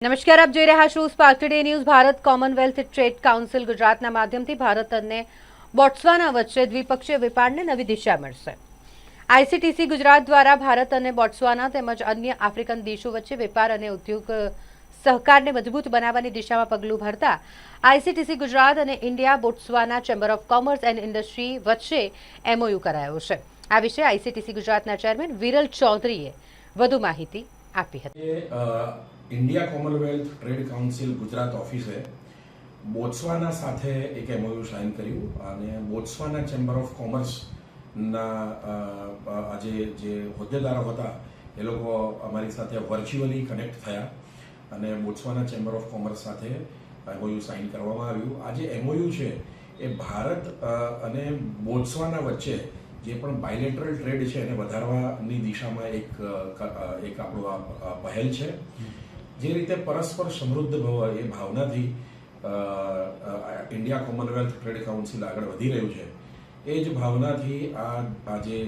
નમસ્કાર, આપ જોઈ રહ્યા છો spark today news. Bharat Commonwealth trade council ગુજરાતના માધ્યમથી ભારત અને બોટ્સવાના વચ્ચે દ્વિપક્ષીય વેપારને નવી દિશા મળશે. આઈસીટીસી ગુજરાત દ્વારા ભારત અને બોટ્સવાના તેમજ અન્ય આફ્રિકન દેશો વચ્ચે વેપાર અને ઉદ્યોગ સહકારને મજબૂત બનાવવાની દિશામાં પગલું ભરતા આઈસીટીસી ગુજરાત અને India Botswana chamber of commerce and industry વચ્ચે એમઓયુ કરાયો છે. આ વિશે આઈસીટીસી ગુજરાતના ચેરમેન વિરલ ચૌધરીએ વધુ માહિતી આપી હતી. India Commonwealth trade council Gujarat ઓફિસે બોટ્સવાના સાથે એક એમઓયુ સાઇન કર્યું અને બોટ્સવાના ચેમ્બર ઓફ કોમર્સના આજે જે હોદ્દેદારો હતા એ લોકો અમારી સાથે વર્ચ્યુઅલી કનેક્ટ થયા અને બોટ્સવાના ચેમ્બર ઓફ કોમર્સ સાથે એમઓયુ સાઇન કરવામાં આવ્યું. આ જે એમઓયુ છે એ ભારત અને બોટ્સવાના વચ્ચે જે પણ બાયલેટરલ ટ્રેડ છે એને વધારવાની દિશામાં એક આપણું પહેલ છે. જે રીતે પરસ્પર સમૃદ્ધ ભવ એ ભાવનાથી ઇન્ડિયા કોમનવેલ્થ ટ્રેડ કાઉન્સિલ આગળ વધી રહ્યું છે, એ જ ભાવનાથી આ જે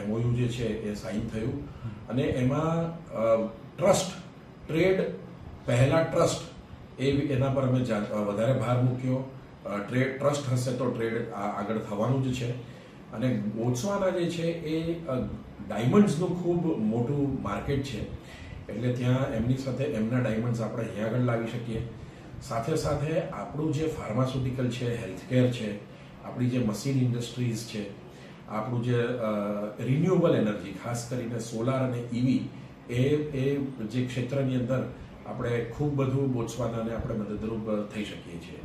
એમઓયુ જે છે એ સાઇન થયું અને એમાં ટ્રેડ પહેલા ટ્રસ્ટ એના પર અમે વધારે ભાર મૂક્યો. ટ્રસ્ટ હશે તો ટ્રેડ આગળ થવાનું જ છે. અને બોટ્સવાના જે છે એ ડાયમંડ્સનું ખૂબ મોટું માર્કેટ છે, એટલે ત્યાં એમની સાથે એમના ડાયમંડ્સ આપણે અહીંયા આગળ લાવી શકીએ. સાથે સાથે આપણું જે ફાર્માસ્યુટિકલ છે, હેલ્થકેર છે, આપણી જે મશીન ઇન્ડસ્ટ્રીઝ છે, આપણું જે રિન્યુએબલ એનર્જી ખાસ કરીને સોલાર અને ઈવી એ જે ક્ષેત્રની અંદર આપણે ખૂબ બધું બોટ્સવાનાને આપણે મદદરૂપ થઈ શકીએ છીએ.